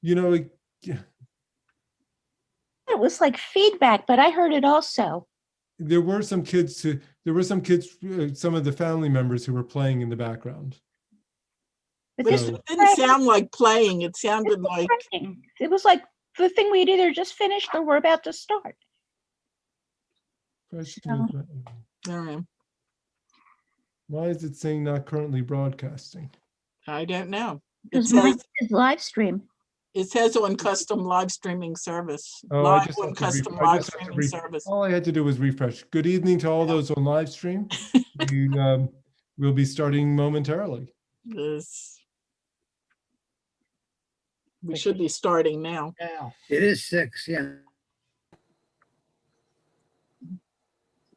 you know, yeah, It was like feedback, but I heard it also. there were some kids some of the family members who were playing in the background. But But this So was it didn't sound like playing. It sounded like, praying. It was like the thing we'd either just finished or we're about to start. question, why is it saying not currently broadcasting? I don't know. It Because mine says, is live stream. it says on custom live streaming service. Oh, I Live just on have to custom I live just have to streaming service. all I had to do was refresh. Good evening to all those on live stream. We'll be starting momentarily. We should be starting now. It is 6, yeah.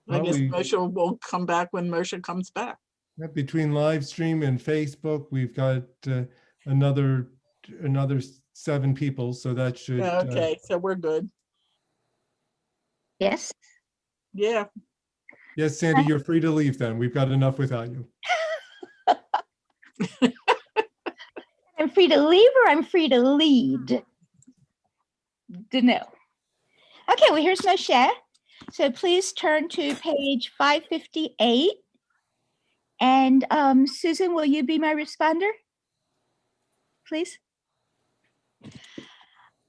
I guess Probably- Moshe will come back when Moshe comes back. Between live stream and Facebook, we've got another 7 people, so that should Okay, so we're good. Yes. Yeah, yes, Sandy, you're free to leave then. We've got enough without you. I'm free to leave or I'm free to lead. Don't know. Okay, well, here's Moshe. So please turn to page 558. And Susan, will you be my responder? Please.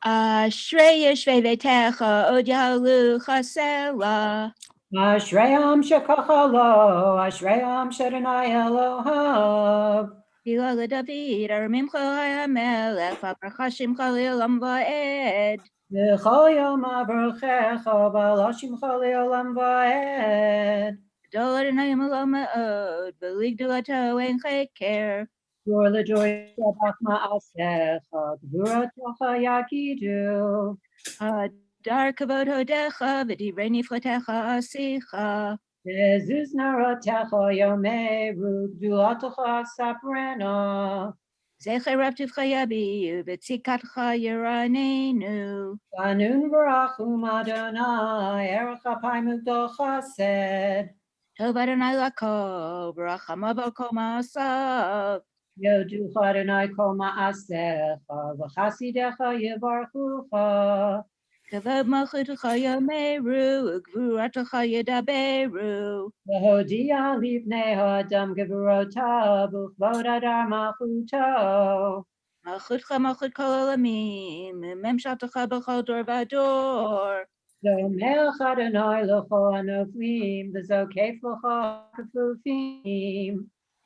Shreya Shvevetecha Odyalu Chasela. Ashrayam shekachalo, Ashrayam shadanai Elohav. Bilal David, Armim Chamelech, Fabrachashim Chalilam Vaed. V'chol yom avarchecha, Balashim chali olam va'ed. Dollar Nayim Alamaod, Belig Dulato and Cheker. Yor lejoy shabach ma'asecha, Gvuratocha yakidu. Dar Kavod Hodecha, Vidireni Flatecha Asicha. Bezus naratecha yomeru, Gdulatocha saprena. Zecher Raptiv Chayabi, Vitzikatcha Yeranenu. Banun barachum Adonai, Erech apayim ugdol chesed. Tov Adonai Lako, Barachamav Koma Asav. Yodu Adonai kol ma'asecha, v'chasidecha yivarchucha. Kavod Malchutecha Yomeru, Gvuratocha Yedaberu. V'hodia livnei ha'adam gevurotav, v'chvod adar malchuto. Malchutcha Malchut Kol Olamim, Memshatocha B'chol Dor Vador. Zomelech Adonai l'chol anoflim, v'zokef l'chol kefufim.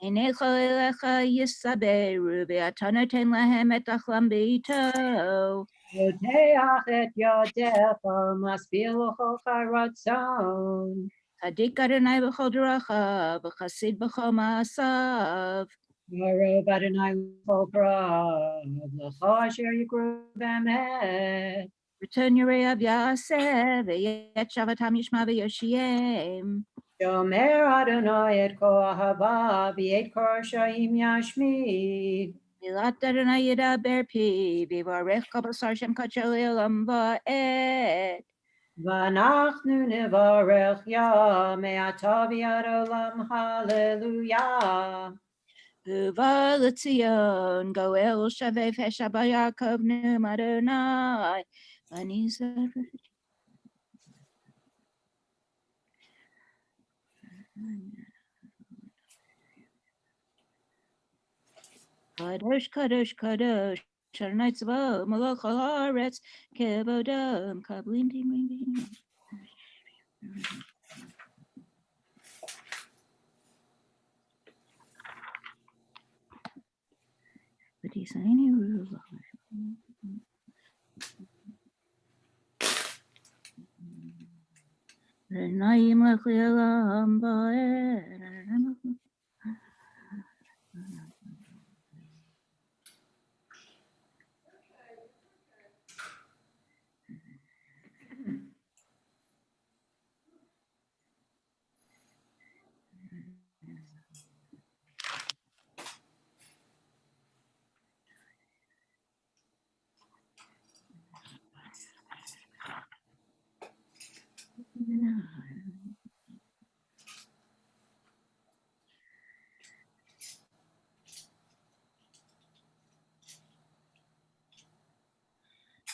Einei Cholilecha Yisaberu, Ve'atanoten Lahem Et Achlam Beito. Yoteach et yodecha, maspil l'chol charatzon. Chadik Adonai B'chol Deracha, V'chasid B'chol Ma'asav. Yarov Adonai l'chol prav, l'chol asher yikru b'emet. Return Urav Yaseh, Ve'yet Shavatam Yishma Ve'yoshiem. Shomer Adonai et kol ahava, v'yet kol shayim yashmid. Milat Adonai Yedaber Pi, V'varech Kol Basar Shem Kachel Elam Va'ed. V'anachnu nevarech ya, me'ata v'yad olam, hallelujah. Uva L'Tzion, Goel Shavev Heshaba Yaakov Num Adonai. Anisa. Kadosh, Kadosh, Kadosh. Adonai Tzvaot, Malach Haaretz, Kevodam, Kablim Tim Ring. But he's any rule. Naim Lachlialam Baed.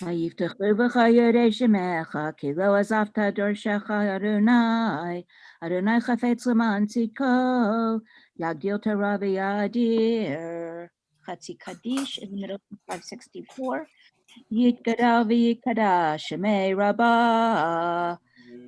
ויפתחו בך ידי שמך, כי לא עזבת דורשך אדוני, אדוני חפץ למען צדקו, יגדיל תורה ויאדיר. חצי קדיש in the middle of 564. יתגדל ויקדש שמי רבה,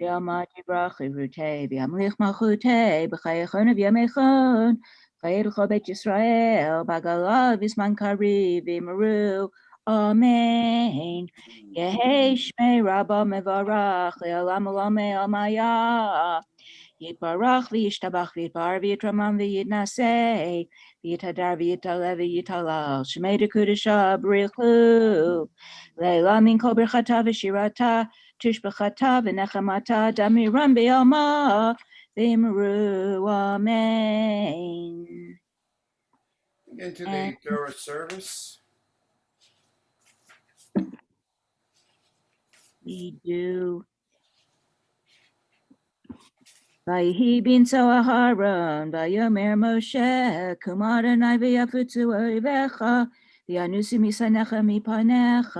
יעמד יברח עברותי, וימליך מלכותי, בחייכון ובימיכון, חיי לכל בית ישראל, בגלה בזמן קריב, ואמרו אמן. יהי שמי רבה מברך, לעולם עולמי עלמיה. יתברך וישתבח ויתפאר ויתרומם ויתנשא, ויתהדר ויתעלה ויתהלל, שמי דקודשה בריחו, לעילה מן כל ברכתה ושירתה, תשבחתה ונחמתה, דמירם בעלמה, ואמרו אמן. Into the Torah service. We do. ויהי בנשוא אהרון, ויאמר משה, קום אדוני ויפוצו אויביך, וינוסו משנאיך מפניך,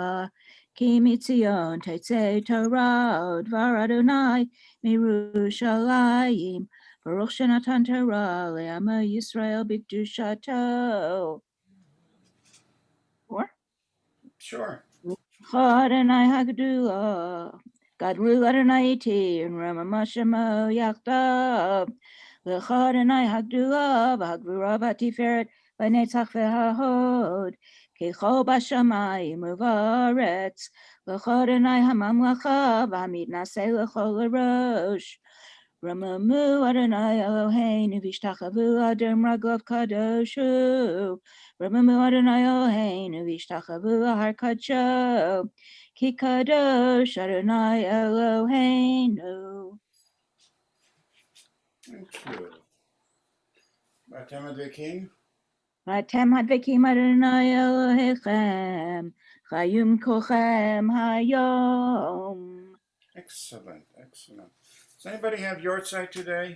כי מציון תצא תורה, ודבר אדוני מירושלים, ברוך שנתן תורה לעמו ישראל בקדושתו. Sure. אדוני הגדולה, גדלו אדוני איתי, ונרומם שמו יחדיו. לך אדוני הגדולה, והגבורה והתפארת, והנצח וההוד, ככל בשמיים ובארץ. לך אדוני הממלכה, והמתנשא לכל הראש. רוממו אדוני אלוהינו, והשתחוו אדם רגליו קדוש הוא. רוממו אדוני אלוהינו, והשתחוו להר קדשו, כי קדוש אדוני אלוהינו. Thank you. Batem Advekim. ואתם הדבקים אדוני אלוהיכם, חיום כולכם היום. Excellent, excellent. Does anybody have your side today?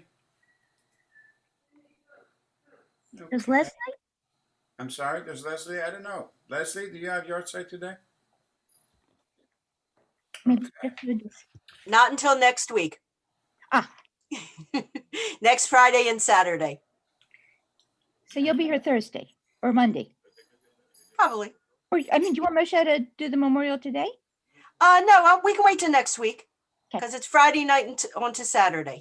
Does Okay. Leslie? I'm sorry, does Leslie? I don't know. Leslie, do you have your side today? Maybe just do this. Not until next week. Ah. Next Friday and Saturday, So you'll be here Thursday or Monday. probably. Or, I mean, do you want Moshe to do the memorial today? No, we can wait till next week Okay. because it's Friday night on to Saturday.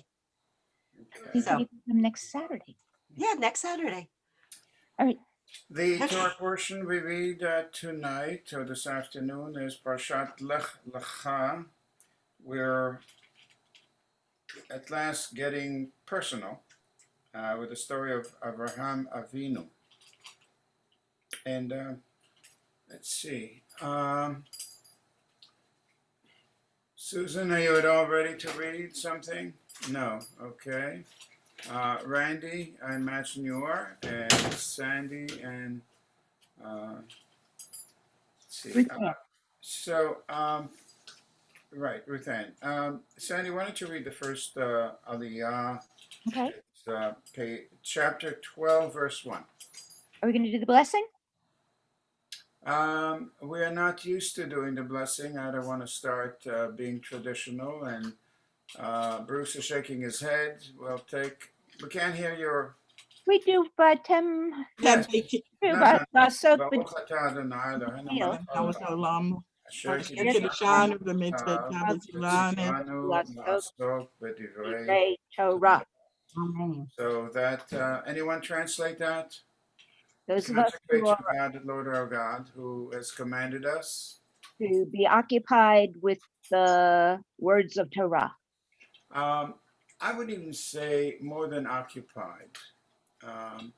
You So. can come next Saturday. Yeah, next Saturday. All right. The Torah portion we read tonight or this afternoon is Parshat Lech Lecha. We're at last getting personal with the story of Abraham Avinu. And let's see. Susan, are you at all ready to read something? No. Okay. Randy, I imagine you are, and Sandy, and let's see. Ruth Ann. Right, Ruth Ann. Sandy, why don't you read the first Aliyah? Okay. It's chapter 12, verse 1. Are we going to do the blessing? We are not used to doing the blessing. I don't want to start being traditional, and Bruce is shaking his head. We can't hear your. We do, but Yes. do, No, but so Baruch atah Adonai Eloheinu melech haolam, asher Kedushan of the mitzvah, tzivanu la'asok b'divrei. Torah. So that, anyone translate that? Those of us Consecrate who to are God, the Lord our God, who has commanded us. to be occupied with the words of Torah. I would even say more than occupied. I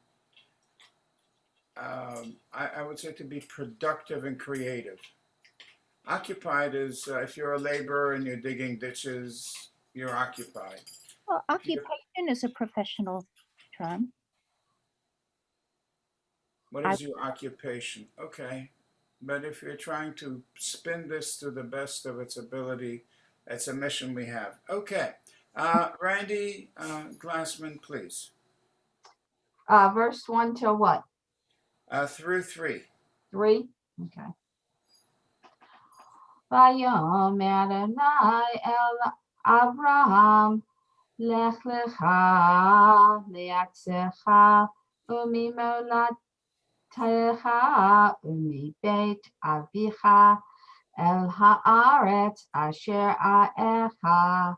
would say to be productive and creative. Occupied is if you're a laborer and you're digging ditches, you're occupied. Well, occupation is a professional term. What is your occupation? Okay. But if you're trying to spin this to the best of its ability, it's a mission we have. Okay. Randy Glassman, please. Verse 1 till what? Through 3. 3? Okay. Vayomer Adonai el Avraham, Lech lecha me'artzecha umimolatecha umibeit avicha el haaretz asher aecha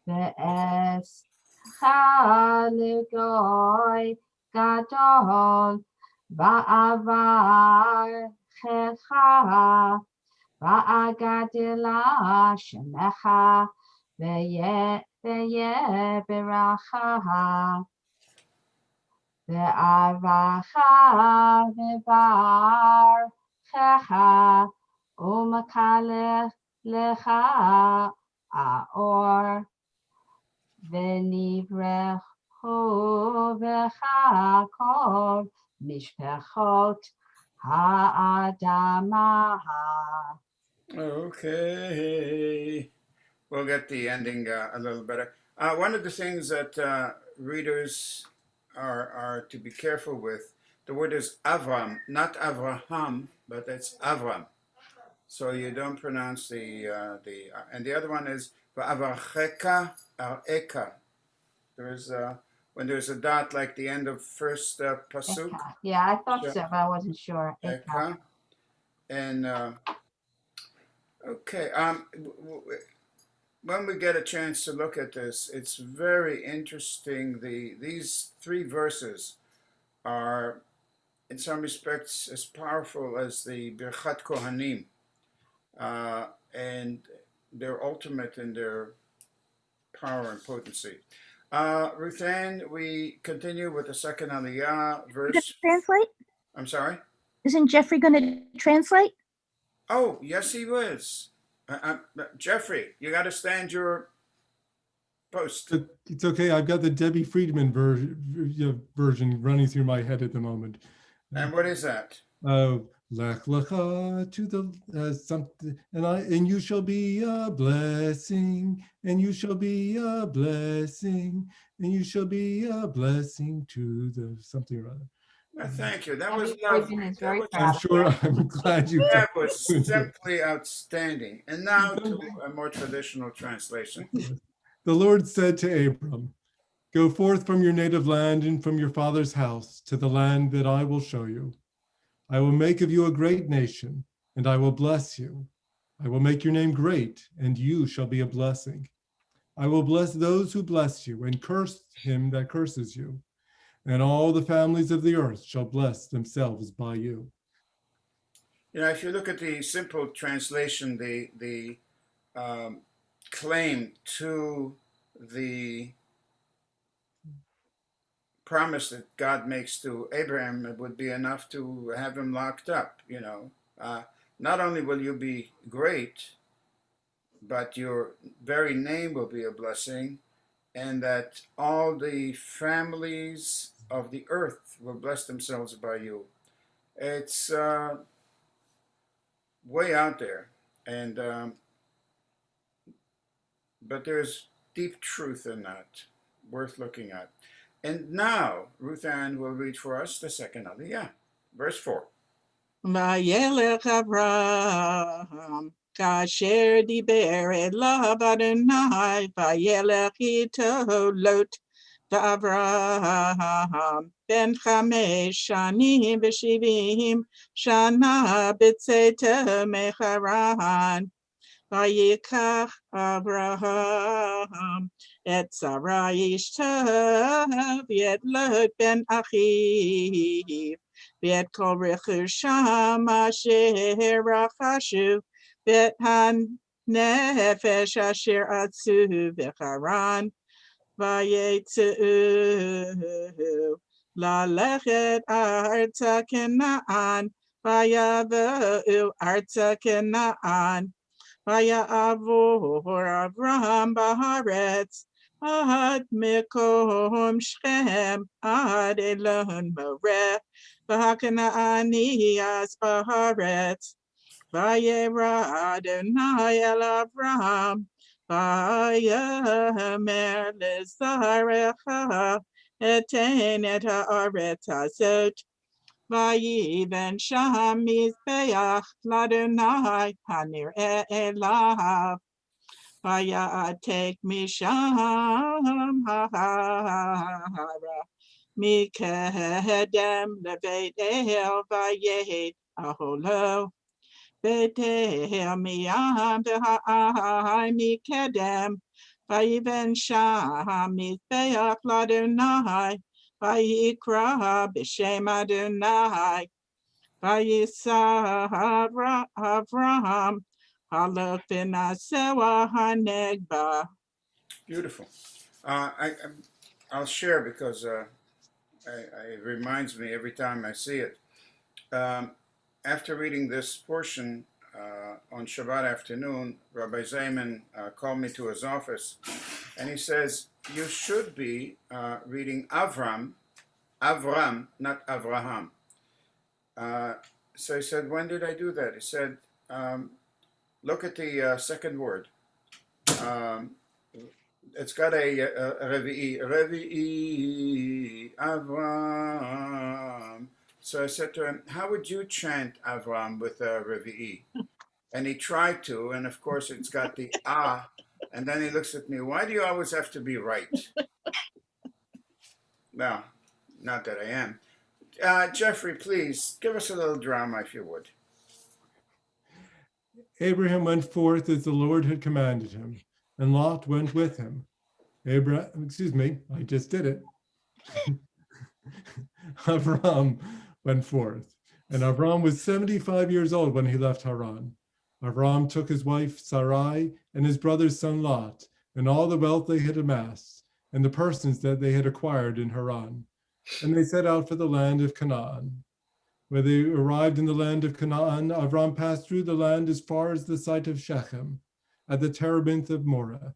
ve'escha legoy gadol va'avarchecha va'agadila shemecha ve'yeberacha ve'avacha ve'varchecha u'makalecha aor ve'nivrechu vecha kol mishpechot ha'adamah. Okay. We'll get the ending a little better. One of the things that readers are to be careful with, the word is Avram, not Avraham, but it's Avram. So you don't pronounce and the other one is Va'avarcheka Ar'eka. When there's a dot like the end of first pasuk. Eka. Yeah, I thought so, but I wasn't sure. Eka. Eka. And okay, when we get a chance to look at this, it's very interesting. These three verses are, in some respects, as powerful as the Birchat Kohanim, and they're ultimate in their power and potency. Ruth Ann, we continue with the second Aliyah verse. Translate? I'm sorry? Isn't Jeffrey going to translate? Oh, yes, he was. Jeffrey, you got to stand your post. It's okay. I've got the Debbie Friedman version running through my head at the moment. And what is that? Lech lecha to the something, and you shall be a blessing, and you shall be a blessing, and you shall be a blessing to the something or other. Thank you. That was Friedman lovely. is very That was, proud. I'm sure. I'm glad you. that was simply outstanding. And now to a more traditional translation. The Lord said to Abram, "Go forth from your native land and from your father's house to the land that I will show you. I will make of you a great nation, and I will bless you. I will make your name great, and you shall be a blessing. I will bless those who bless you, and curse him that curses you. And all the families of the earth shall bless themselves by you." You know, if you look at the simple translation, the claim to the promise that God makes to Abraham, it would be enough to have him locked up. You know, not only will you be great, but your very name will be a blessing, and that all the families of the earth will bless themselves by you. It's way out there, and but there's deep truth in that, worth looking at. And now, Ruth Ann will read for us the second Aliyah, verse 4. Vayelech Avraham, kasher diber elav Adonai, vayelech ito lot, v'Avraham ben chamesh shanim v'shivim shana b'tzeta mecharan. Vayikach Avraham et Sarai ishtav v'et Lot ben achiv v'et kol rechusham asher rachashu v'et hanefesh asher atzu v'charan vayetzu lalechet arza Canaan vayavu arza Canaan Vaya avor Avraham b'haaretz ad mekom Shechem ad Elon Moreh v'hakanaani as b'haaretz vayera Adonai el Avraham vayamer lezarecha eten et haaretz hazot Vayiven sham mizbeach ladonai hanireh elav. Vayatek misham hahara mikedem levet el vayed aholo. Betel miyam behai mikedem. Vayiven sham mizbeach ladonai. Vayikra b'shem Adonai. Vayisa Avraham halach v'nasewa hanegba. Beautiful. I'll share because it reminds me every time I see it. After reading this portion on Shabbat afternoon, Rabbi Zayman called me to his office, and he says, you should be reading Avram, not Avraham. So he said, when did I do that? He said, look at the second word. It's got a Revi'i, Avram. So I said to him, how would you chant Avram with a Revi'i? And he tried to, and of course it's got the ah, and then he looks at me, why do you always have to be right? Well, not that I am. Jeffrey, please, give us a little drama if you would. Abraham went forth as the Lord had commanded him, and Lot went with him. Excuse me, I just did it. Avram went forth, and Avram was 75 years old when he left Haran. Avram took his wife Sarai and his brother's son Lot, and all the wealth they had amassed, and the persons that they had acquired in Haran. And they set out for the land of Canaan. When they arrived in the land of Canaan, Avram passed through the land as far as the site of Shechem, at the terebinth of Moreh.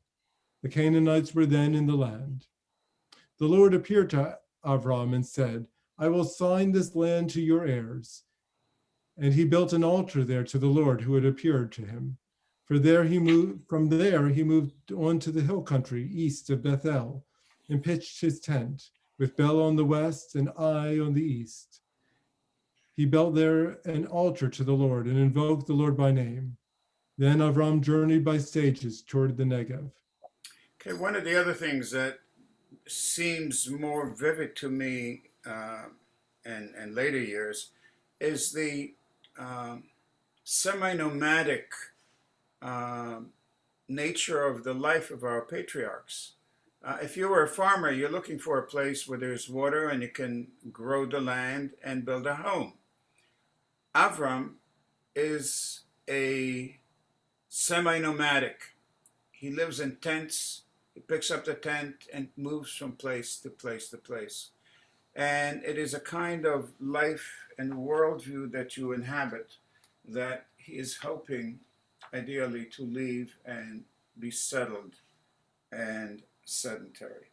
The Canaanites were then in the land. The Lord appeared to Avram and said, I will assign this land to your heirs. And he built an altar there to the Lord who had appeared to him. From there he moved on to the hill country east of Bethel and pitched his tent, with Bel on the west and Ai on the east. He built there an altar to the Lord and invoked the Lord by name. Then Avram journeyed by stages toward the Negev. Okay, one of the other things that seems more vivid to me in later years is the semi-nomadic nature of the life of our patriarchs. If you were a farmer, you're looking for a place where there's water and you can grow the land and build a home. Avram is a semi-nomadic. He lives in tents. He picks up the tent and moves from place to place to place. And it is a kind of life and worldview that you inhabit that he is hoping, ideally, to leave and be settled and sedentary.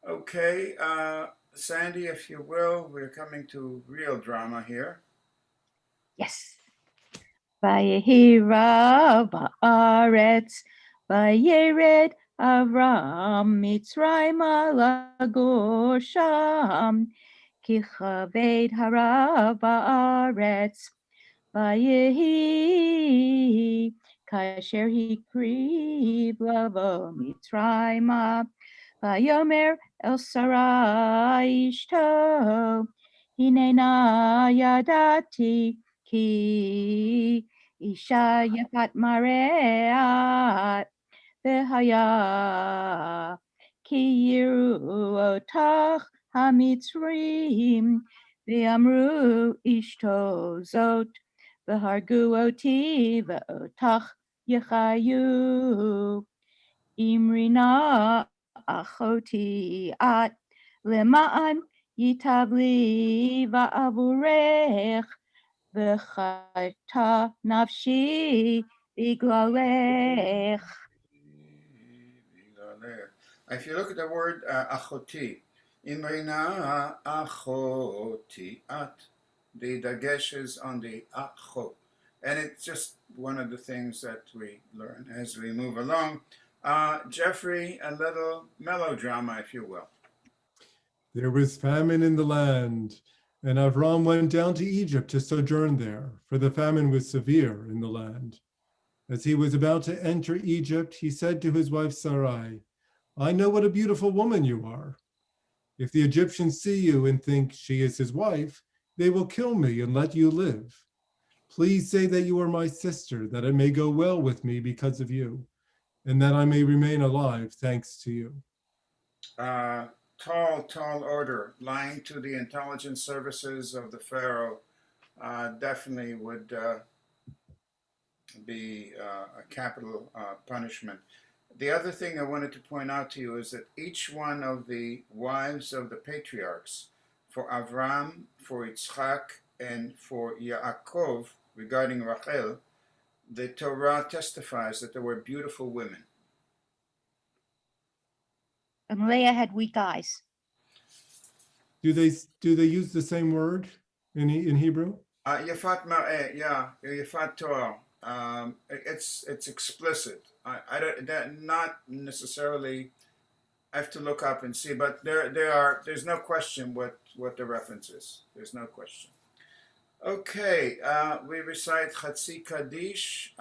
Okay, Sandy, if you will, we're coming to real drama here. Yes. Vayehira ba'aretz, vayered Avram Mitzrayma lagor sham, ki chaved harav ba'aretz, vayehi kasher hikriv lavo Mitzrayma, vayomer el Sarai ishto, hinena yadati, ki isha yafat mareat v'haya ki yiru otach hamitzrim v'amru ishto zot v'hargu oti v'otach yechayu imrina achoti at lema'an yitabli va'avurech v'chata nafshi biglalech. If you look at the word achoti, imrina achoti at, the dagesh is on the acho. And it's just one of the things that we learn as we move along. Jeffrey, a little melodrama, if you will. There was famine in the land, And Avram went down to Egypt to sojourn there, for the famine was severe in the land. As he was about to enter Egypt, he said to his wife Sarai, I know what a beautiful woman you are. If the Egyptians see you and think she is his wife, they will kill me and let you live. Please say that you are my sister, that it may go well with me because of you, and that I may remain alive thanks to you. Tall order. Lying to the intelligence services of the Pharaoh definitely would be a capital punishment. The other thing I wanted to point out to you is that each one of the wives of the patriarchs, for Avram, for Yitzchak, and for Yaakov, regarding Rachel, the Torah testifies that they were beautiful women. And Leah had weak eyes. Do they use the same word in Hebrew? Yafat Mar'eh, yeah, Yafat Torah. It's explicit. I don't, that not necessarily. I have to look up and see, but there's no question what the reference is. There's no question. Okay, we recite Chatzi Kaddish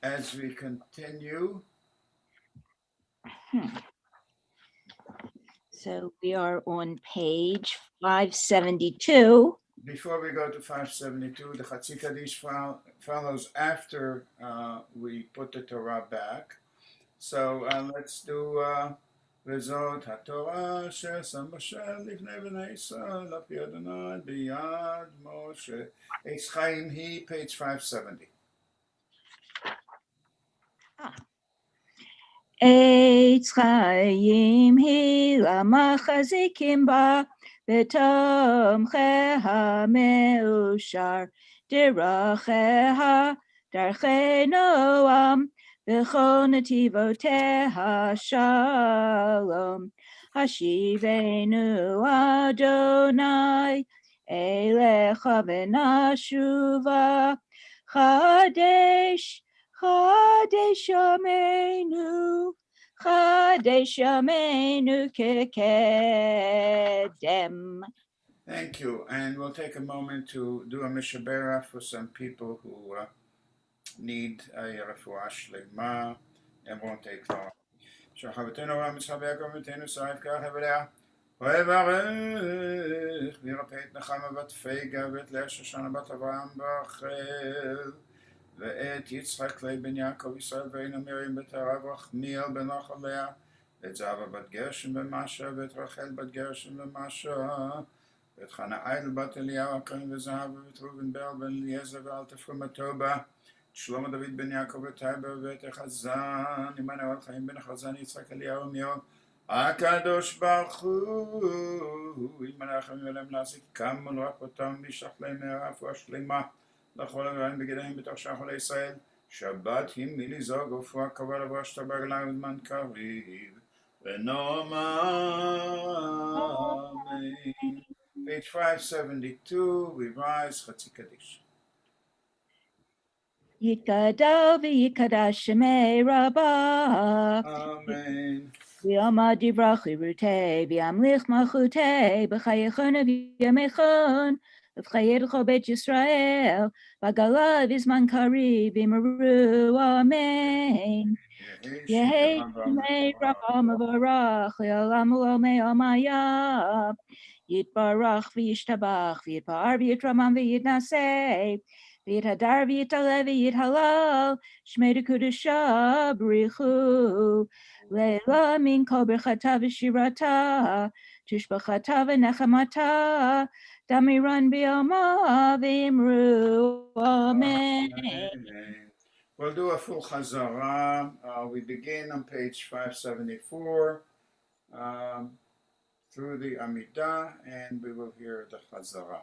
as we continue. So we are on page 572. Before we go to 572, the Chatzi Kaddish follows after we put the Torah back. So let's do וזאת התורה ששם משה לפני בני ישראל, על פי אדוני ביד משה. Eitz Chaim he, page 570. Eitz Chaim hi למחזיקים בה, בתומכיה מאושר, דרכיה דרכי נועם, בכל נתיבותיה שלום. השיבנו אדוני אליך ונשובה, חדש ימינו, חדש ימינו כקדם. Thank you, and we'll take a moment to do a mishabera for some people who need a refuah shlema. It won't take long. שחבתנו ומצחבי הקומתנו שריף כך הבדעה ויברך וירפא את נחמה בת פגה ואת לאה שושנה בת אברהם ברחל ואת יצחק לי בן יעקב ישראל ואין אמירים בת הרב רחמיאל בן רחליה ואת זהבה בת גרשם במשה ואת רחל בת גרשם במשה ואת חנאיל בת אליהו הכהן וזהבה ואת ראובן בר בן אליעזר ואל תפרומתו בה שלמה דוד בן יעקב וטייבה ואת החזן, עמנואל חיים בן החזן, יצחק אליהו עמיון, הקדוש ברוך הוא, עמנו החיים ולהם להשיג כמה רק אותם, וישלח להם רפואה שלמה, לכל הגרעים בגדיהם בתוך שאר חולי ישראל, שבת היא מלזוג ורפואה קבוע לבוא שתר ברגליים וזמן קריב, ונאמר אמן. Page 572, we rise, חצי קדיש. יתגדל ויקדש שמי רבה. אמן. ויאמר דברי חירותי וימליך מלכותי בחייכון ובימיכון ובחיי כל בית ישראל בגלה בזמן קריב אמרו אמן. יהי שמי רבה מבורך לעולם ולעולמי עלמיה. יתברך וישתבח ויתפאר ויתרומם ויתנשא ויתהדר ויתעלה ויתהלל שמי דקודשה בריחו לילה מן כל ברכתה ושירתה תשבחתה ונחמתה דמירן ביומה ואמרו אמן. We'll do a full chazara. We begin on page 574 through the Amidah, and we will hear the chazara.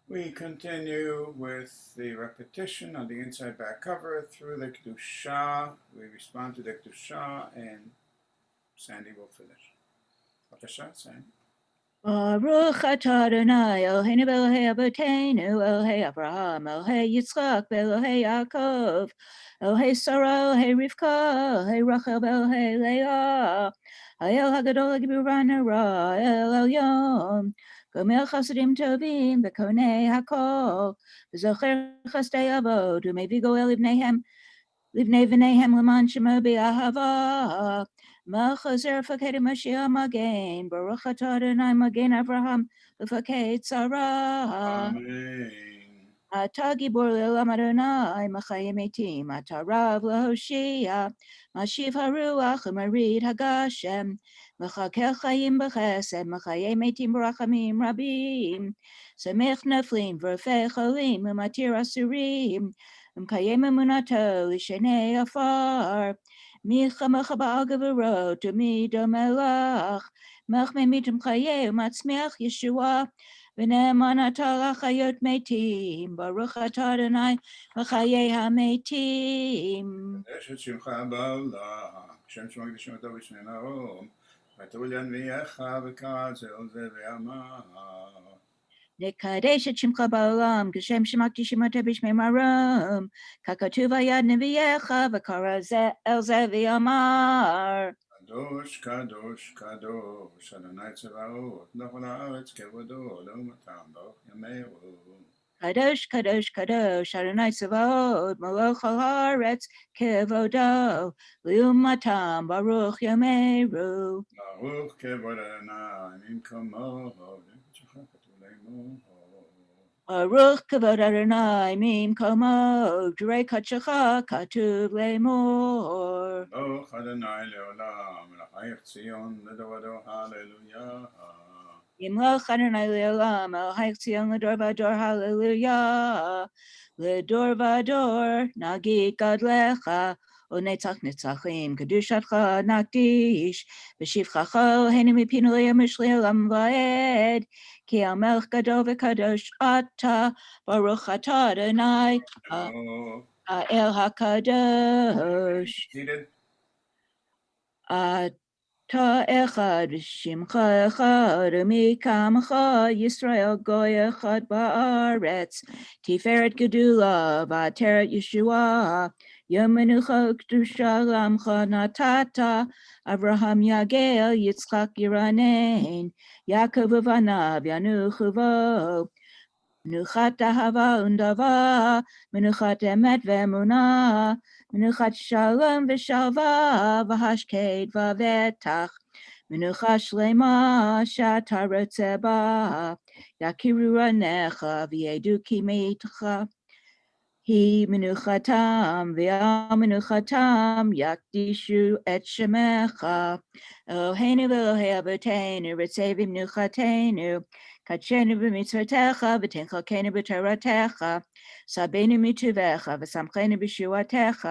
We continue with the repetition on the inside back cover through the Kedusha. We respond to the Kedusha, and Sandy will finish. B'kasha, Sandy. Baruch atah Adonai Eloheinu Elohei Avotenu Elohei Abraham Elohei Yitzchak Elohei Yaakov Elohei Sarah Elohei Rivka Elohei Rachel Elohei Leah Hayel Hagadol Giburan Hara El Elyon Gomel Chasadim Tovim Bekonei Hakol V'zocher Chastei Avot Umevigo El Livnei V'neihem L'man Shemo B'Ahava Malchazer Faked Mashiach Magen, Baruch atah Adonai Magen Avraham, Ufaked Sarah. Amen. Atah Gibor Le'olam Adonai, Machayim Etim, Atah Rav Lehoshia, Mashiv Haruach Umarid Hagashem, Mechakel Chayim B'Chesed, Machayim Etim B'Rachamim Rabim, Samech Neflim V'Rofei Cholim, Umatir Asurim, Mkayim Emunato L'Shenei Afar, Milchamecha Ba'al Gevurot, Umido Melach, Melch Memitim Chayei, Umatzmiach Yeshua, V'ne'eman atah l'chayot metim, Baruch atah Adonai l'chayei hametim. קדש את שמך בעולם, כשם שמקדישים אותו בשמי נאום, ותול ינביאך וקראת זה על זה ואמר. נקדש את שמך בעולם, כשם שמקדישים אותו בשמי מרום, ככתוב על יד נביאך, וקרא זה אל זה ואמר. קדוש, קדוש, קדוש, אדוני צבאות, לכל הארץ כבודו, לעומתם ברוך ימירו. קדוש, קדוש, קדוש, אדוני צבאות, מלוך כל הארץ כבודו, לעומתם ברוך ימירו. ברוך כבוד אדוני ממקומו, שלך כתוב לאמור. Baruch kavod Adonai ממקומו, דברי קודשך כתוב לאמור. ברוך אדוני לעולם, מלך ציון לדור הללויה. ימלוך אדוני לעולם, מלך ציון לדור ודור הללויה. לדור ודור נגיד גדלך, ונצח נצחים, קדושתך נקדיש, בשבחך הנה מפינו לימש לעולם ועד, כי המלך גדול וקדוש אתה, ברוך אתה אדוני, האל הקדוש. אתה אחד ושמך אחד, ומקמך ישראל גוי אחד בארץ, תפארת גדולה ועטרת ישועה, יום מנוחה וקדושה לעמך נתת, אברהם יגל, יצחק ירנן, יעקב ובניו ינוחו בו, מנוחת אהבה ונדבה, מנוחת אמת ואמונה, מנוחת שלום ושלווה, והשקט ובטח, מנוחה שלמה שאתה רוצה בה, יכירו עיניך וידעו כי מתך. היא מנוחתם, ועל מנוחתם יקדישו את שמך. אלוהינו ואלוהי אבותינו, רצה במנוחתנו, קדשנו במצוותיך, ותן חלקנו בתורתך, סבנו מטובך, ושמחנו בשורתך,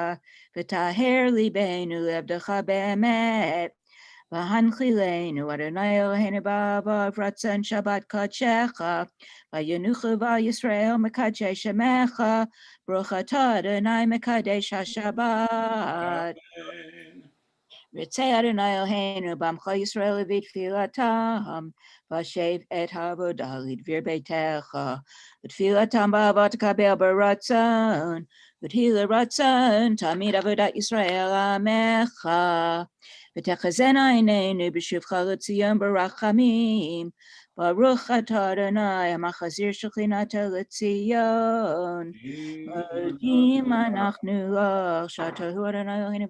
וטהר ליבנו לעבדך באמת. V'hanchilenu Adonai Eloheinu ba'avav ratzon Shabbat kadshecha. V'yanuchu v'Yisrael mekadesh shemecha. Baruch atah Adonai mekadesh haShabbat. Amen. Ritzei Adonai Eloheinu b'amcha Yisrael levit tfilatam. V'ashev et havodah lidvir beitecha. V'tfilatam ba'avat kabel baratzon. V'thilah ratzon tamid avodat Yisrael amecha. V'techazena einenu b'shuvcha l'tzion barachamim. Baruch atah Adonai hamachazir shechinata l'tzion. Modim anachnu lach shatahu Adonai Eloheinu.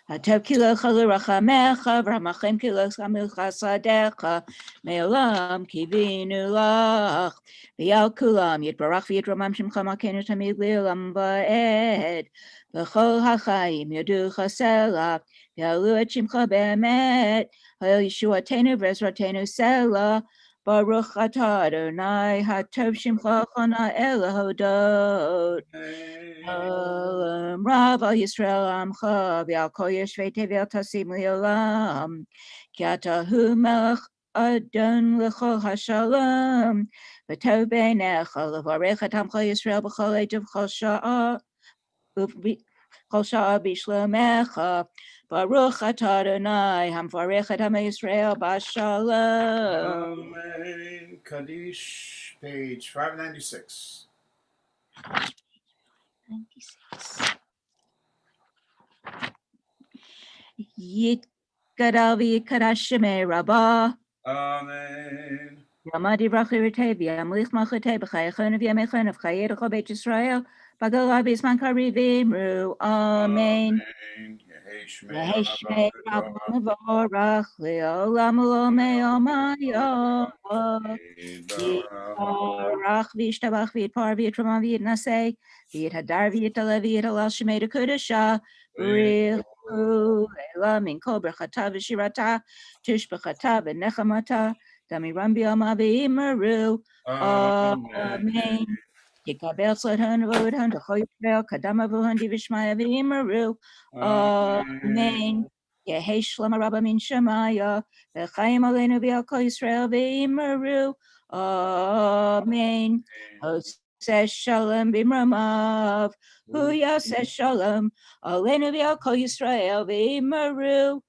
Atov kilocha l'rachamecha, v'ramachem kilocha milchasadecha, me'olam kivinu lach, v'yal kulam yitbarach v'yitramam shemcha makenu tamid li'olam va'ed, v'chol hachayim yoducha selah, v'yalu et shemcha be'emet, ha'el yeshuatenu v'ezratenu selah, Baruch atah Adonai hatov shemcha chana el hodot. Rav al Yisrael amcha v'al kol yeshvei tevel tasim li'olam ki ata hu melech adon l'chol hashalom v'tov beinecha l'varech et amcha Yisrael b'chol eitav chol sha'a b'shlomecha Baruch atah Adonai hamvarech et amay Yisrael b'shalom. Amen. Kaddish, page 596. 96. Yitgadal v'yikadash shemei Rabbah. Amen. Yamadi Rachirite v'yamlich machite b'chayachon v'yamechon v'chayedecho Beit Yisrael b'galav b'zman kariv v'imru. Amen. Yehi Yehi Shmei shmei Rabba mevorach le'olam u'lomei omayah. Yitbarach v'yishtabach v'yitpar v'yitramah v'yitnaseh v'yithadar v'yitalev v'yitalal shemei dekudashah b'richu le'la min kol berchata v'shirata tishbechata v'nechamata damiram b'yama v'imaru. Amen. Yikabel tzadhan v'odhan d'chol Yisrael kadama v'ohan divishmaya v'imaru. Amen. Yehi shlama rabba min shemaya v'chaim aleinu v'al kol Yisrael v'imaru. Amen. Oseh shalom b'mramav. Hu yaseh shalom aleinu v'al kol Yisrael v'imaru.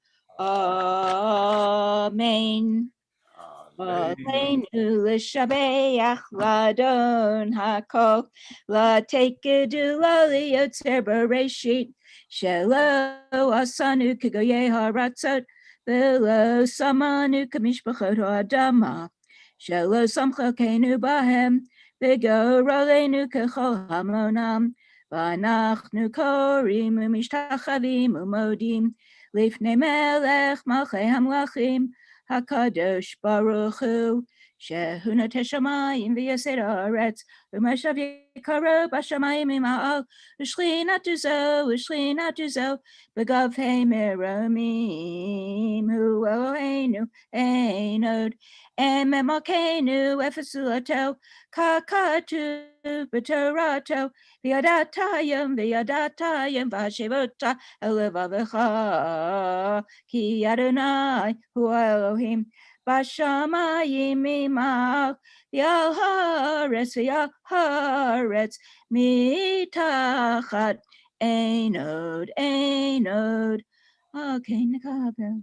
Amen. Aleinu l'shabeach l'adon hakol l'tekedu l'yotzer bereshit shelo asanu k'goyei haratzot v'lo samanu k'mishpachot ha'adama shelo samchokenu bahem v'gorolenu k'chol hamonam v'anachnu korim u'mishtachavim u'modim lifnei melech malchei hamlachim HaKadosh Baruch Hu, Shehunat Hashamayim v'Yased Haaretz, U'mashav Yikaro b'Shamayim ima'al, U'shchinatu zo, B'gavhei meromim, Hu Eloheinu ein od, Ememakenu efesulato, Kakatu b'Torato, V'yadatayim v'ashevota elevavecha, Ki Adonai hu Elohim b'shamayim imal v'al haaretz mitachat ein od. Okay, nekabel.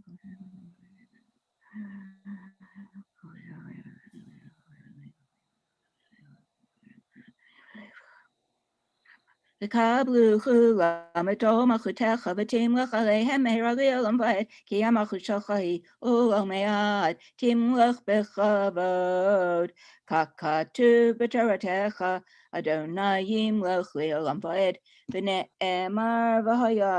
V'kablu chulam etom achutecha v'timlech aleihem me'irali olam v'ed ki yam achushachahi ulam me'ad timlech bechavod kakatu b'toratecha Adonai yimlech li'olam v'ed v'ne'emar v'haya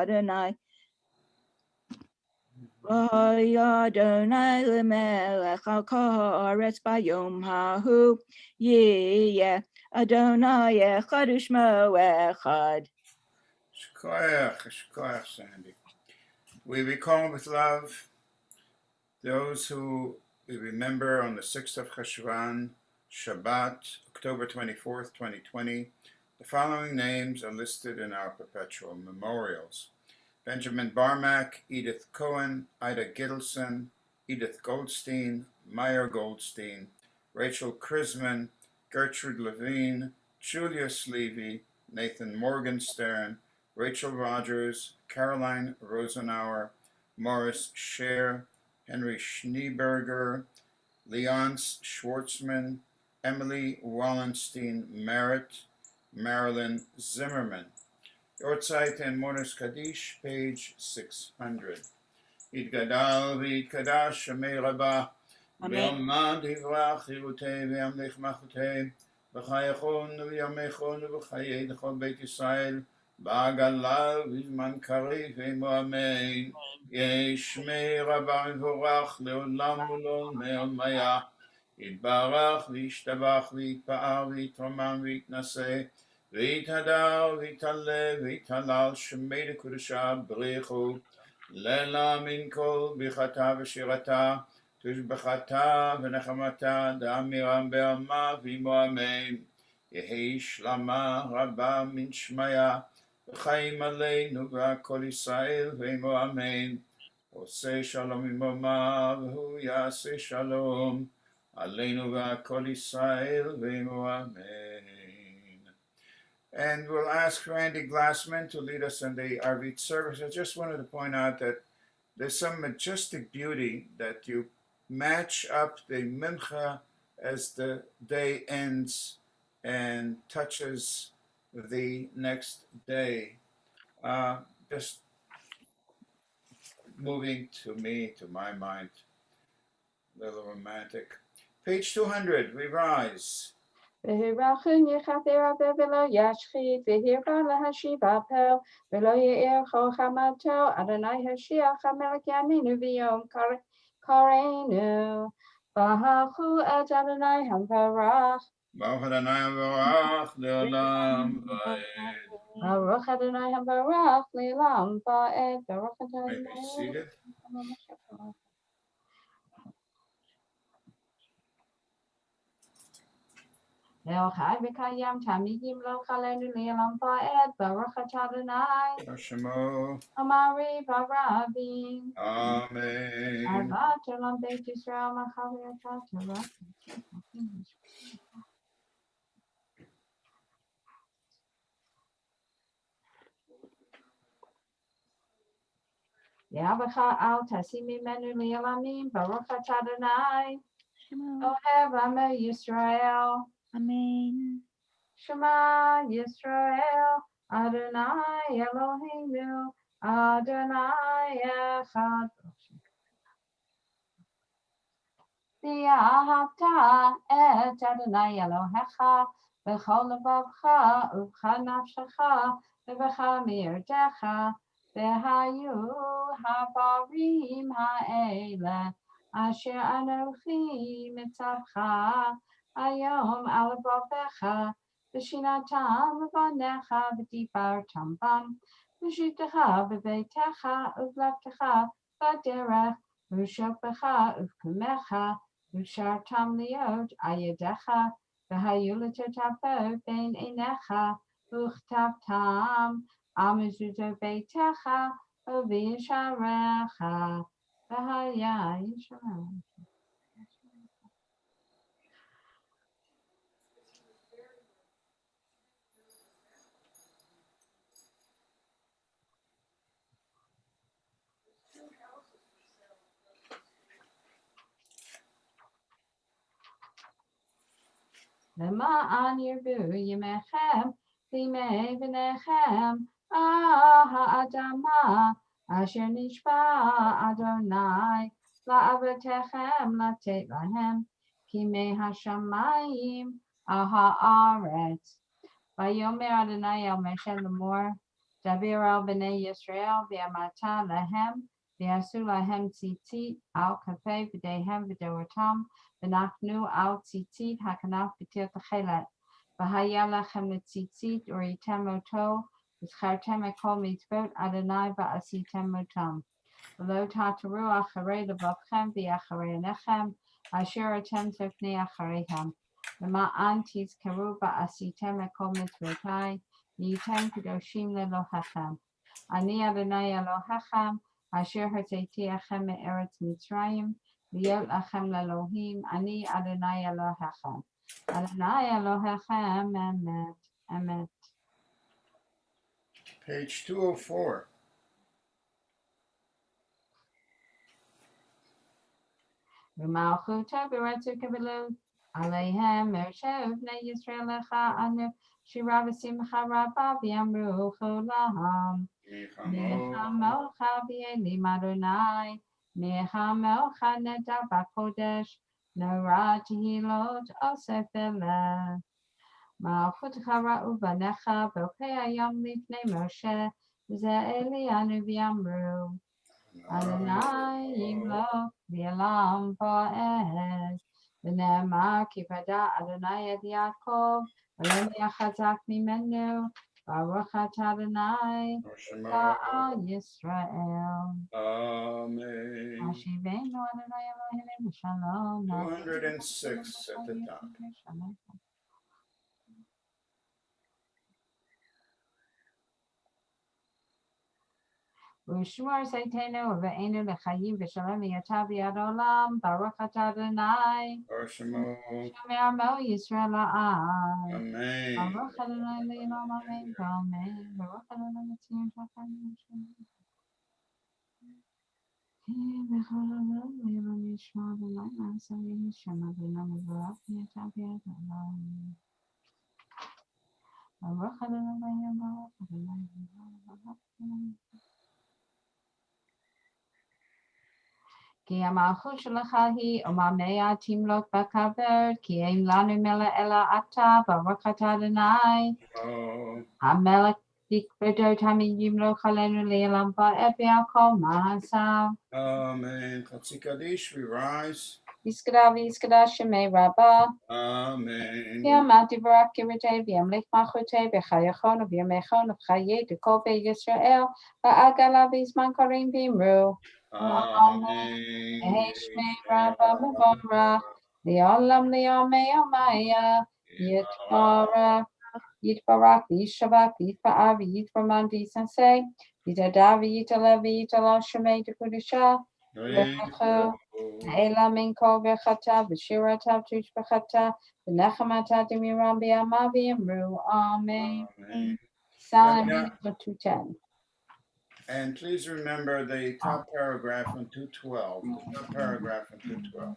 Adonai l'melech al kol haaretz bayom hahu yeh Adonai echad u'shmo echad. Shkoyach, Sandy. We recall with love those who we remember on the 6th of Cheshvan, Shabbat, October 24th, 2020. The following names are listed in our perpetual memorials: Benjamin Barmack, Edith Cohen, Ida Gittleson, Edith Goldstein, Meyer Goldstein, Rachel Krisman, Gertrude Levine, Julius Levy, Nathan Morgenstern, Rachel Rogers, Caroline Rosenauer, Morris Scher, Henry Schneeberger, Leonce Schwartzman, Emily Wallenstein Merritt, Marilyn Zimmerman. Yortzeit and Mourner's Kaddish, page 600. Yitgadal v'yitkadash Shemei Rabbah, v'yomad yivrach yirutei v'yamlech machutei, v'chayachon v'yamechon v'chayei d'chol Beit Yisrael, ba'agala v'zman karev v'emo amen. Yeh Shmei Rabbah v'vorach le'olam u'lol me'ol maya. יתברך וישתבח ויתפאר ויתרומם ויתנשא ויתהדר ויתעלה ויתהלל שמי לקודשה בריחו לילה מן כל ברכתה ושירתה תשבחתה ונחמתה דאמירם בעלמה ועמו אמן. יהי שלמה רבה מן שמיה וחיים עלינו והכל ישראל ועמו אמן. עושה שלום עמו מה והוא יעשה שלום Aleinu v'akol Yisrael v'emo amen. And we'll ask Randy Glassman to lead us in the Arvit service. I just wanted to point out that there's some majestic beauty that you match up the Minhah as the day ends and touches the next day. Just moving to me, to my mind, a little romantic. Page 200, we rise. והירחן יחתר אבא ולא ישחית, והירא להשיב אפל, ולא יאר כל חמתו, אדוני השיח המלך ימינו ויום קראנו. ברכו את אדוני המברך. ברוך אדוני המברך לעולם ועד. ברוך אדוני המברך לעולם ועד. ברוך אדוני. May be seated. לא חי וקיים תמיד ימלוך עלינו לעולם ועד. ברוך אתה אדוני. Shemo. אמרי ברבים. Amen. אהבת עולם בית ישראל מחווייתה תורה. יהבך אל תשים ממנו לעולמים. ברוך אתה אדוני. אוהב עמו ישראל. Amen. Shema Yisrael, Adonai Eloheinu, Adonai Echad. V'ahavta et Adonai Elohecha, v'chol levavcha, uv'cha nafshecha, v'cha mirdecha, v'hayu habarim ha'ele, asher anochi mitzavcha, Ayom al bavecha, v'shinatam v'vanecha, v'dibartam bam, v'shitecha v'veitecha, uv'lavtecha v'derech, v'shoppecha uv'kumecha, v'shartam liot ayadecha, v'hayulatatapo ben enecha, v'uchtavtam, amazuto beitecha, v'yisharecha, v'haya yisharecha. למען ירבו ימיכם וימי בניכם האדמה אשר נשבע אדוני לאבותיכם לתת להם כימי השמיים על הארץ. ויאמר אדוני אל משה לאמור דבר אל בני ישראל ואמרת להם ויעשו להם ציצית על כפי בדיהם ודורתם ונפנו על ציצית הכנף בתיר תכלת. והיה לכם לציצית וראיתם אותו וזכרתם את כל מצוות אדוני ועשיתם אותם. ולא תעתרו אחרי לבבכם ואחרי עיניכם אשר אתם תפני אחריהם. למען תזכרו ועשיתם את כל מצוותיי, והייתם קדושים לאלוהיכם. אני אדוני אלוהיכם, אשר הוצאתי אתכם מארץ מצרים, להיות לכם לאלוהים, אני אדוני אלוהיכם. אדוני אלוהיכם אמת, אמת. Page 204. ומלכותו ברצו קבלו עליהם מרשה ובני ישראל לך אנו שירה ושמחה רבה ויאמרו כולם מלחמוך באלים אדוני מלחמוך נדע בקודש נורא תהילות אוסף אלה מלכותך ראו בניך בוקי היום לפני משה זה אלינו ויאמרו אדוני ימלוך לעולם ועד ונאמר כי פדה אדוני את יעקב ולא יהיה חזק ממנו ברוך אתה אדוני לעם ישראל. Amen. השיבנו אדוני אלוהינו בשלום. 206 at the top. ושמור צאתנו ובאנו לחיים ושלום יתה ביד העולם ברוך אתה אדוני שומר עמו ישראל לעד. Amen. ברוך אדוני לעולם אמן ואמן. ברוך אדוני לציון שכן בכל העולם לעולם ישמע אדוני מעשה יהי שם אדוני מבורך יתה ביד העולם. ברוך אדוני יברך אדוני יברך כי המלכות שלך היא ומלאה תמלוך בכבוד, כי אין לנו מלך אלא אתה, ברוך אתה אדוני. המלך בכבודו תמיד ימלוך עלינו לעולם ועד ועל כל מעשיו. Amen. Chatzi Kaddish, we rise. יסגדה ויסגדה שמי רבה. Amen. ויאמר דברה קראתי וימליך מלכותי בחייכון ובימיכון ובחיי כל בית ישראל, ועגלה בזמן קוראים ואמרו. Amen. שמי רבה מבורך, לעולם ליומי יומיה, יתברך וישבח ויתפאר ויתרומם ויששא, יתהדר ויתעלה ויתעלה שמי דקודשה, ברכו אלא מן כל ברכתה ושירתה ותשבחתה ונחמתה דמירם בימה ויאמרו אמן. Psalm 210. And please remember the top paragraph on 212. The top paragraph on 212.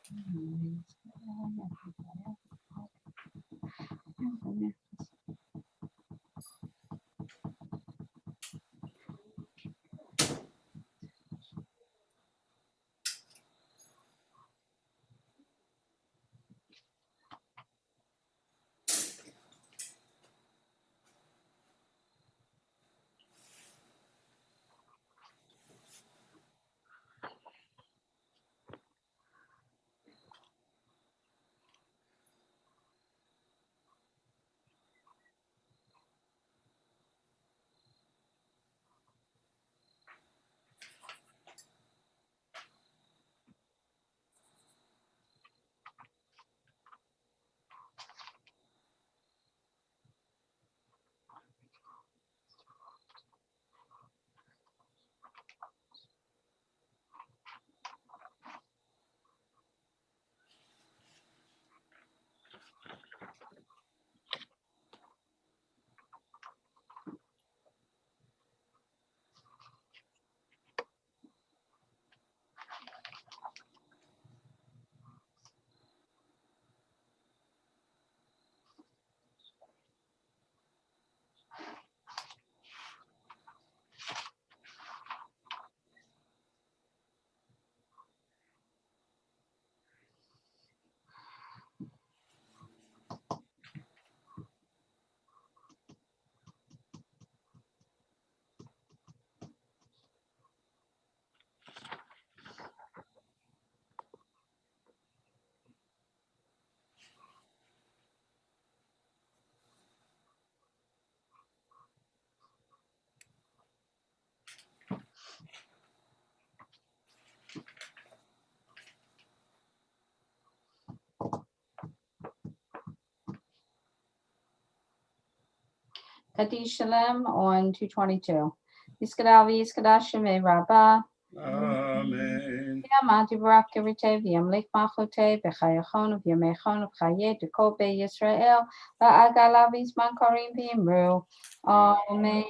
Kaddish Shalem on 222. Yiskadavi Yiskadashime Rabbah. Amen. Yamati Barak Kirite, Yamlik Machote, Bechayachon, Yamechon, Chaye, Dekobe Yisrael, Agalavis Mankarim Bimru. Amen.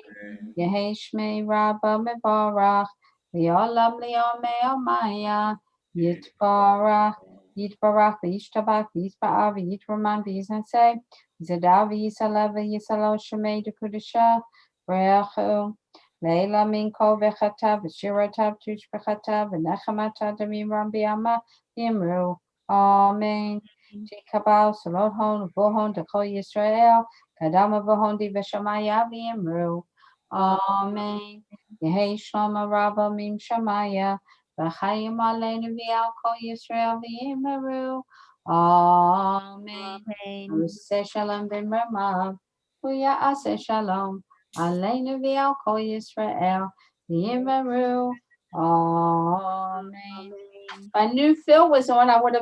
Yeheshme Rabba Mevarach, Leolam Leome Omaya, Yitbarach, Yitbarach, Yishtabach, Yisba'av, Yitraman, Yisnase, Zadavi Yisaleva, Yisalo Sheme de Kudisha, Breachu. Leila Minko Vechata, Vishirata, Tushbechata, Venechamata, Demimram Biama, Imru. Amen. Tikabal, Salodhon, Vohon, Deko Yisrael, Kadama Vohondi Veshamaya, Imru. Amen. Yehi Shloma Rabba Mim Shamaya, Vachayim Aleinu Vialko Yisrael, Imru. Amen. Use Shalom Ben Rama, Huya Ase Shalom. Aleinu v'al kol Yisrael, v'yimaru. Amen. If I knew Phil was on, I would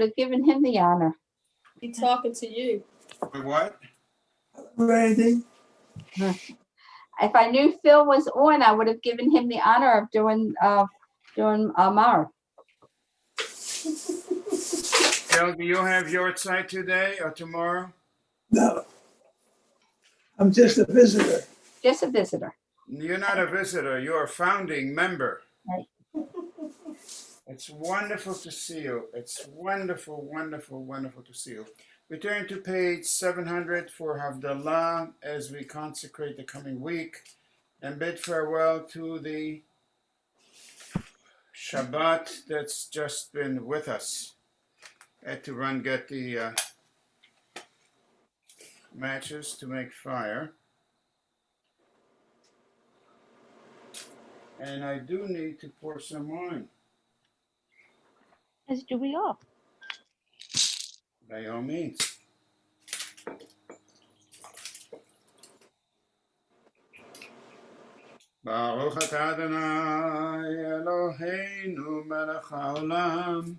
have given him the honor. He's talking to you. What? Ready? If I knew Phil was on, I would have given him the honor of doing Amar. Phil, do you have your site today or tomorrow? No. I'm just a visitor. Just a visitor. You're not a visitor, you're a founding member. Right. It's wonderful to see you. It's wonderful, wonderful, wonderful to see you. We turn to page 700 for Havdalah as we consecrate the coming week and bid farewell to the Shabbat that's just been with us. I had to run get the matches to make fire. And I do need to pour some wine. As do we all. By all means. Baruch atah Adonai Eloheinu melech haolam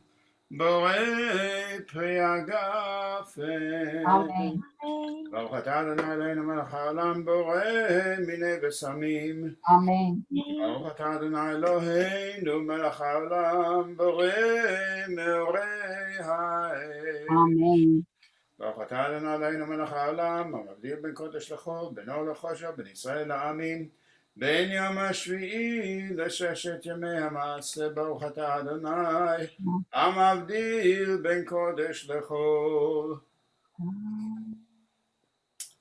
borei pri hagafen. Amen. Baruch atah Adonai Eloheinu melech haolam borei minei besamim. Amen. Baruch atah Adonai Eloheinu melech haolam borei meorei ha'ed. Amen. ברוך אתה אדוני אלוהינו מלך העולם, המבדיל בין קודש לחול, בין אור לחושך, בין ישראל לעמים, בין יום השביעי לששת ימי המעשה, ברוך אתה אדוני, המבדיל בין קודש לחול.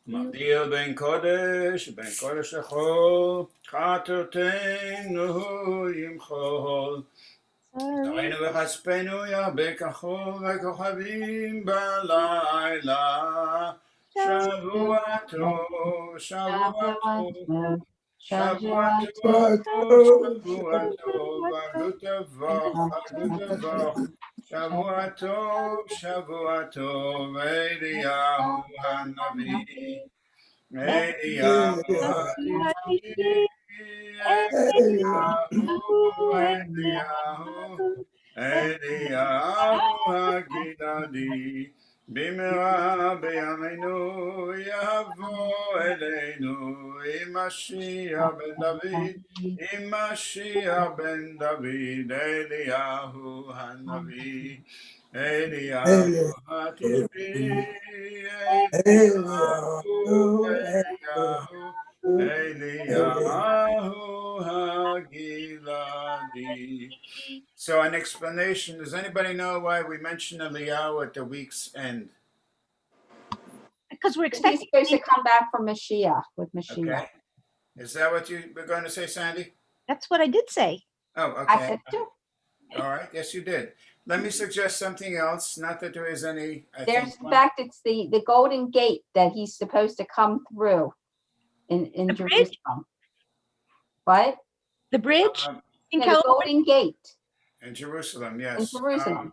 מבדיל בין קודש לחול, חטאותינו ימחול. זרענו וכספנו ירבה כחול וכוכבים בלילה. שבוע טוב, שבוע טוב, שבוע טוב, שבוע טוב, עבדו תבוך, שבוע טוב, שבוע טוב, אליהו הנביא, אליהו הנביא. אליהו הגלעדי, במהרה בימינו יבוא אלינו, עם משיח בן דוד, עם משיח בן דוד, אליהו הנביא, אליהו התשבי, אליהו הגלעדי. So an explanation, does anybody know why we mention Eliyahu at the week's end? Because we're He's expecting. supposed to come back from Mashiach with Mashiach. Okay. Is that what you were going to say, Sandy? That's what I did say. Oh, I okay. said too. All right. Yes, you did. Let me suggest something else. Not that there is any. There's in fact it's the golden gate that he's supposed to come through in The bridge? Jerusalem. What? The bridge in Yeah, the California. golden gate In Jerusalem, yes. in Jerusalem.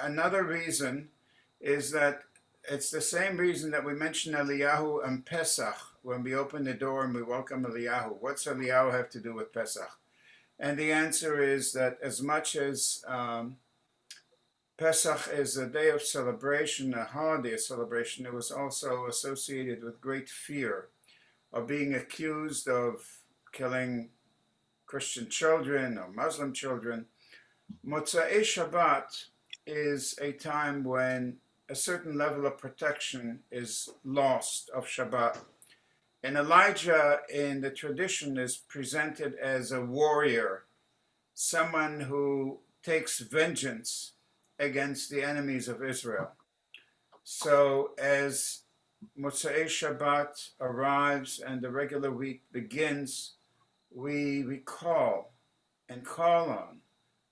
Another reason is that it's the same reason that we mention Eliyahu and Pesach when we open the door and we welcome Eliyahu. What's Eliyahu have to do with Pesach? And the answer is that as much as Pesach is a day of celebration, a holiday of celebration, it was also associated with great fear. of being accused of killing Christian children or Muslim children. Motzei Shabbat is a time when a certain level of protection is lost of Shabbat. And Elijah in the tradition is presented as a warrior, someone who takes vengeance against the enemies of Israel. So as Motzei Shabbat arrives and the regular week begins, we recall and call on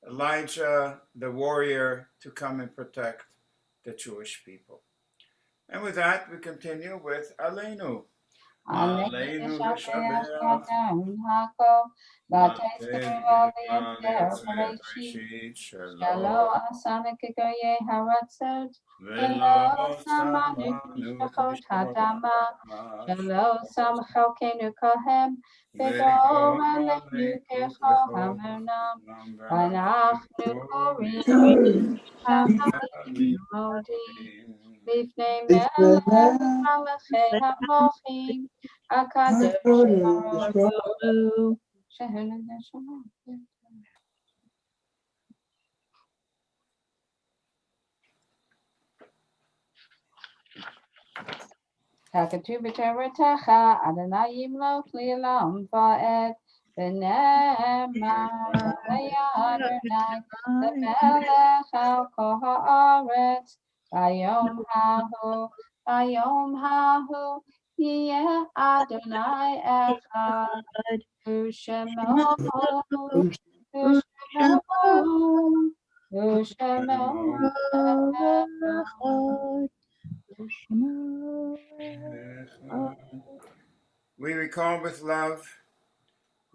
Elijah, the warrior, to come and protect the Jewish people. And with that, we continue with Aleinu. Aleinu v'shabeach, Shelo asanu kegoye haratzot, Velo samanu mishpachot hadama, Shelo sam chalkenu kohem, V'gor aleinu kecho hamonam, V'anachnu korim Shahalim modim, Lifnei melech malachei hamochim, Akadosh Baruch Hu, Shehu Neshama. Kakatu b'teretecha, Adonai yimlo l'olam va'ed, v'ne'emar Adonai lemelech al kol haaretz, v'yom hahu, yeh Adonai echad, u'shemo, We recall with love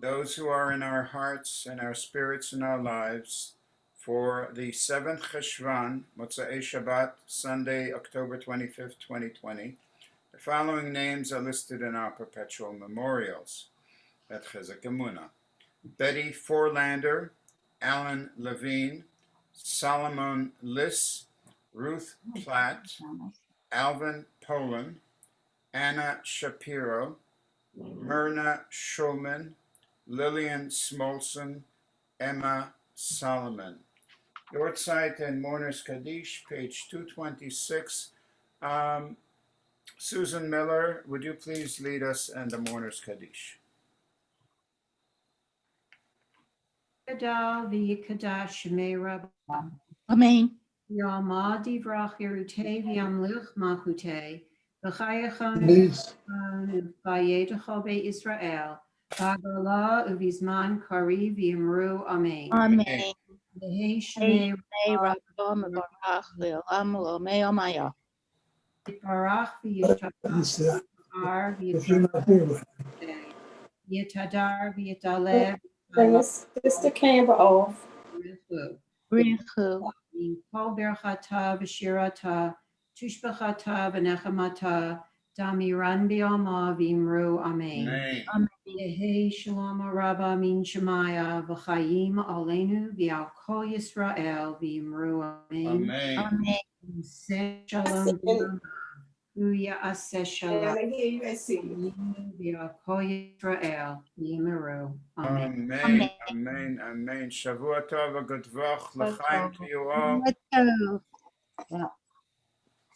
those who are in our hearts and our spirits and our lives for the 7th Cheshvan, Motzei Shabbat, Sunday, October 25th, 2020. The following names are listed in our perpetual memorials at Chizuk Amuno: Betty Forlander, Alan Levine, Solomon Liss, Ruth Platt, Alvin Poland, Anna Shapiro, Myrna Schulman, Lillian Smolson, Emma Solomon. Yortzeit and Mourners Kaddish, page 226. Susan Miller, would you please lead us in the Mourners Kaddish? Gadal v'yikadash shemei Rabbah. Amen. Yamad divrach yerutei v'yamlich malchutei. V'chayachon Please. v'yedecho be'Yisrael. V'agala uvizman kari v'yimru amen. Amen. V'hei shemei May Rabban Barach Le'olam Lo Maya. Barach v'yitadar If you're not here with Yitadar v'yitalev. Mr. Campbell off. Richu. Kol berchata v'shirata, tushbachata v'nechamata, damiran b'yama v'imru amen. Amen. Yehi shalom rabba min shemaya v'chayim aleinu v'al kol Yisrael v'imru amen. Amen. Amen. Seh shalom b'yama, v'ya'aseh shalom I hear you, I see you. v'al kol Yisrael v'imru amen. Amen. Amen. Amen. Shavua tov, a good vach, l'chaim to you all.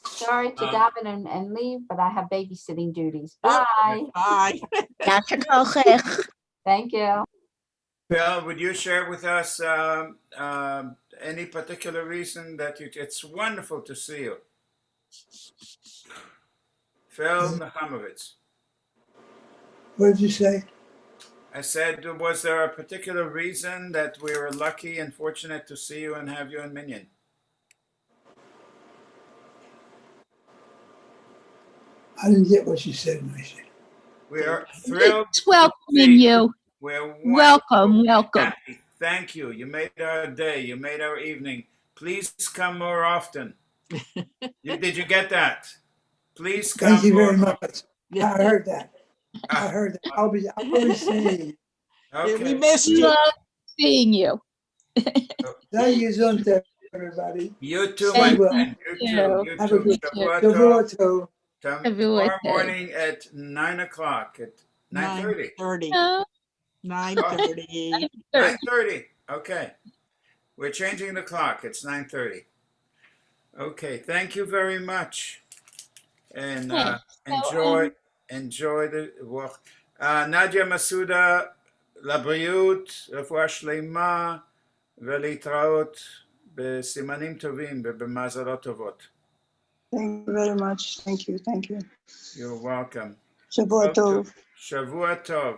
Sorry to daven and leave, but I have babysitting duties. Bye. Bye. Thank you. Phil, would you share with us any particular reason that it's wonderful to see you? Phil Nachamovitz. what did you say? I said, was there a particular reason that we were lucky and fortunate to see you and have you in Minyan? I didn't get what you said, Maisha. We are thrilled. It's welcoming you. We're Welcome, wonderful. welcome. Happy. Thank you. You made our day. You made our evening. Please come more often. Did you get that? Please come. Thank you very more much. I heard that. I heard that. I'll be seeing you. often. We Okay. missed you. Love seeing you. Thank you, Zunte, everybody. You too, Stay my well. friend. You too. You Have a too. good Shavua tov. Shavuot tov. tomorrow morning at 9 o'clock, at 9:30. 9:30. No, 9:30. 9:30. Okay. We're changing the clock. It's 9:30. Okay. Thank you very much. And enjoy the work. Nadia Masuda, לבריאות, רפואה שלמה, ולהתראות בסימנים טובים ובמזלות טובות. Thank you very much. Thank you. Thank you. You're welcome. Shavua Tov. Shavua Tov.